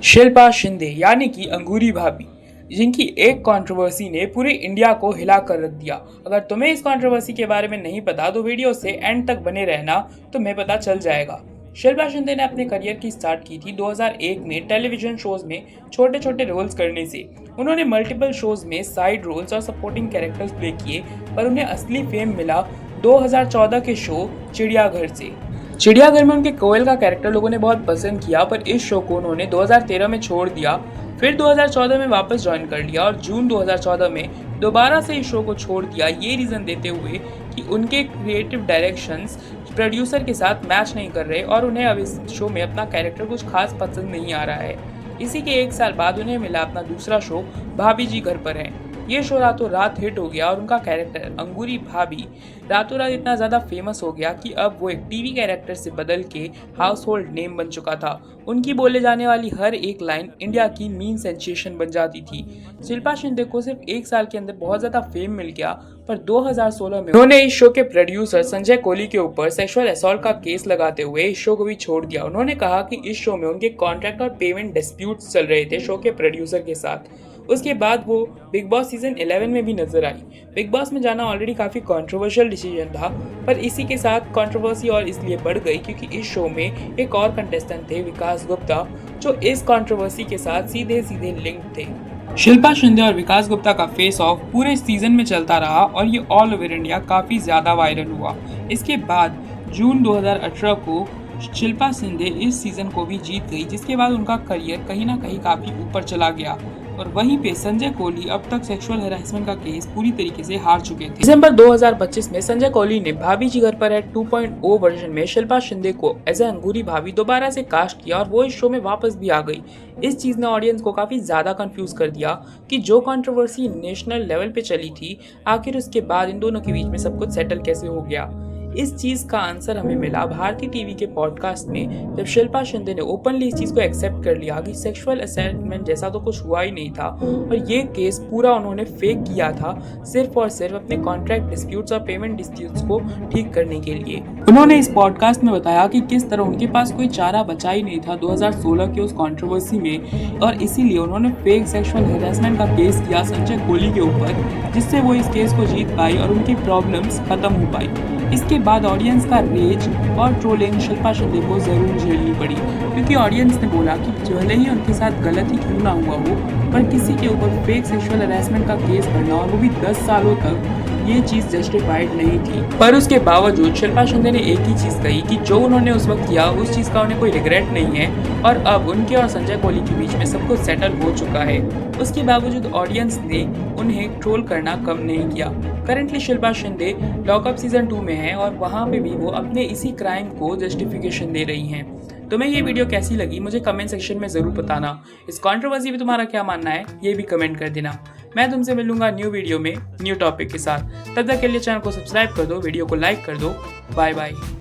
शिल्पा शिंदे यानी कि अंगूरी भाभी, जिनकी एक कंट्रोवर्सी ने पूरे इंडिया को हिला कर रख दिया। अगर तुम्हें इस कंट्रोवर्सी के बारे में नहीं पता तो वीडियो से एंड तक बने रहना, तुम्हें पता चल जाएगा। शिल्पा शिंदे ने अपने करियर की स्टार्ट की थी 2001 में टेलीविजन शोज में छोटे छोटे रोल्स करने से। उन्होंने मल्टीपल शोज में साइड रोल्स और सपोर्टिंग कैरेक्टर्स प्ले किए, पर उन्हें असली फेम मिला 2014 के शो चिड़ियाघर से। चिड़ियाघर में उनके कोयल का कैरेक्टर लोगों ने बहुत पसंद किया, पर इस शो को उन्होंने 2013 में छोड़ दिया, फिर 2014 में वापस ज्वाइन कर लिया और जून 2014 में दोबारा से इस शो को छोड़ दिया, ये रीज़न देते हुए कि उनके क्रिएटिव डायरेक्शंस प्रोड्यूसर के साथ मैच नहीं कर रहे और उन्हें अब इस शो में अपना कैरेक्टर कुछ खास पसंद नहीं आ रहा है। इसी के एक साल बाद उन्हें मिला अपना दूसरा शो भाभी जी घर पर हैं। ये शो रातों रात हिट हो गया और उनका कैरेक्टर अंगूरी भाभी रातों रात इतना ज़्यादा फेमस हो गया कि अब वो एक टीवी कैरेक्टर से बदल के हाउस होल्ड नेम बन चुका था। उनकी बोले जाने वाली हर एक लाइन इंडिया की मीन सेंसेशन बन जाती थी। शिल्पा शिंदे को सिर्फ एक साल के अंदर बहुत ज़्यादा फेम मिल गया, पर 2016 में उन्होंने इस शो के प्रोड्यूसर संजय कोहली के ऊपर सेक्सुअल असॉल्ट का केस लगाते हुए इस शो को भी छोड़ दिया। उन्होंने कहा कि इस शो में उनके कॉन्ट्रैक्ट और पेमेंट डिस्प्यूट्स चल रहे थे शो के प्रोड्यूसर के साथ। उसके बाद वो बिग बॉस सीजन 11 में भी नजर आई। बिग बॉस में जाना ऑलरेडी काफ़ी कंट्रोवर्शियल डिसीजन था, पर इसी के साथ कंट्रोवर्सी और इसलिए बढ़ गई क्योंकि इस शो में एक और कंटेस्टेंट थे विकास गुप्ता, जो इस कंट्रोवर्सी के साथ सीधे सीधे लिंक थे। शिल्पा शिंदे और विकास गुप्ता का फेस ऑफ पूरे सीजन में चलता रहा और ये ऑल ओवर इंडिया काफ़ी ज़्यादा वायरल हुआ। इसके बाद जून 2018 को शिल्पा शिंदे इस सीजन को भी जीत गई, जिसके बाद उनका करियर कहीं ना कहीं काफ़ी ऊपर चला गया। और वहीं पे संजय कोहली अब तक सेक्सुअल हैरेसमेंट का केस पूरी तरीके से हार चुके थे। दिसंबर 2025 में संजय कोहली ने भाभी जी घर पर है 2.0 वर्जन में शिल्पा शिंदे को एज ए अंगूरी भाभी दोबारा से कास्ट किया और वो इस शो में वापस भी आ गई। इस चीज ने ऑडियंस को काफी ज्यादा कंफ्यूज कर दिया कि जो कंट्रोवर्सी नेशनल लेवल पे चली थी, आखिर उसके बाद इन दोनों के बीच में सब कुछ सेटल कैसे हो गया। इस चीज का आंसर हमें मिला भारतीय टीवी के पॉडकास्ट में, जब शिल्पा शिंदे ने ओपनली इस चीज को एक्सेप्ट कर लिया कि सेक्सुअल असैल्टमेंट जैसा तो कुछ हुआ ही नहीं था और ये केस पूरा उन्होंने फेक किया था सिर्फ और सिर्फ अपने कॉन्ट्रैक्ट डिस्प्यूट्स और पेमेंट डिस्प्यूट्स को ठीक करने के लिए। उन्होंने इस पॉडकास्ट में बताया कि किस तरह उनके पास कोई चारा बचा ही नहीं था 2016 के उस कंट्रोवर्सी में, और इसीलिए उन्होंने फेक सेक्सुअल हैरेसमेंट का केस किया संजय कोहली के ऊपर, जिससे वो इस केस को जीत पाई और उनकी प्रॉब्लम्स खत्म हो पाई। इसके बाद ऑडियंस का रेज और ट्रोलिंग शिल्पा शिंदे को जरूर झेलनी पड़ी, क्योंकि ऑडियंस ने बोला कि भले ही उनके साथ गलत ही क्यों ना हुआ हो, पर किसी के ऊपर फेक सेक्सुअल हैरेसमेंट का केस करना और वो भी 10 सालों तक, ये चीज़ जस्टिफाइड नहीं थी। पर उसके बावजूद शिल्पा शिंदे ने एक ही चीज़ कही कि जो उन्होंने उस वक्त किया उस चीज़ का उन्हें कोई रिग्रेट नहीं है और अब उनके और संजय कोहली के बीच में सब कुछ सेटल हो चुका है। उसके बावजूद ऑडियंस ने उन्हें ट्रोल करना कम नहीं किया। Currently Shilpa Shinde lockup season 2 में है और वहाँ पे भी वो अपने इसी क्राइम को जस्टिफिकेशन दे रही हैं। तुम्हें ये वीडियो कैसी लगी मुझे कमेंट सेक्शन में ज़रूर बताना। इस कंट्रोवर्सी में तुम्हारा क्या मानना है ये भी कमेंट कर देना। मैं तुमसे मिलूंगा न्यू वीडियो में न्यू टॉपिक के साथ। तब तक के लिए चैनल को सब्सक्राइब कर दो, वीडियो को लाइक कर दो। Bye bye.